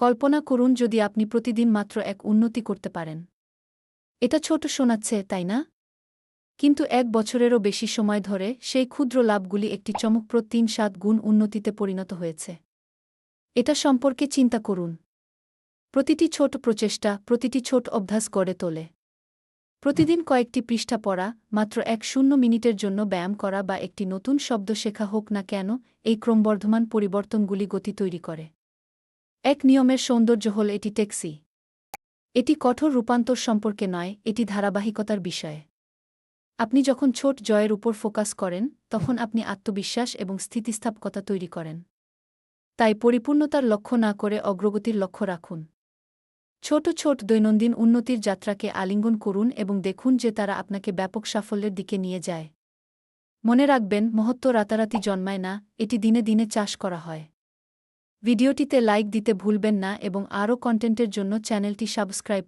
কল্পনা করুন যদি আপনি প্রতিদিন মাত্র এক উন্নতি করতে পারেন। এটা ছোট শোনাচ্ছে, তাই না? কিন্তু ১ বছরেরও বেশি সময় ধরে সেই ক্ষুদ্র লাভগুলি একটি চমকপ্রদ ৩-৭ গুণ উন্নতিতে পরিণত হয়েছে। এটা সম্পর্কে চিন্তা করুন। প্রতিটি ছোট প্রচেষ্টা, প্রতিটি ছোট অভ্যাস গড়ে তোলে। প্রতিদিন কয়েকটি পৃষ্ঠা পড়া, মাত্র ১-০ মিনিটের জন্য ব্যায়াম করা বা একটি নতুন শব্দ শেখা হোক না কেন, এই ক্রমবর্ধমান পরিবর্তনগুলি গতি তৈরি করে। এক নিয়মের সৌন্দর্য হল এটি টেকসই। এটি কঠোর রূপান্তর সম্পর্কে নয়, এটি ধারাবাহিকতার বিষয়ে। আপনি যখন ছোট জয়ের উপর ফোকাস করেন, তখন আপনি আত্মবিশ্বাস এবং স্থিতিস্থাপকতা তৈরি করেন। তাই পরিপূর্ণতার লক্ষ্য না করে অগ্রগতির লক্ষ্য রাখুন। ছোট ছোট দৈনন্দিন উন্নতির যাত্রাকে আলিঙ্গন করুন এবং দেখুন যে তারা আপনাকে ব্যাপক সাফল্যের দিকে নিয়ে যায়। মনে রাখবেন, মহত্ব রাতারাতি জন্মায় না, এটি দিনে দিনে চাষ করা হয়। ভিডিওটিতে লাইক দিতে ভুলবেন না এবং আরও কন্টেন্টের জন্য চ্যানেলটি সাবস্ক্রাইব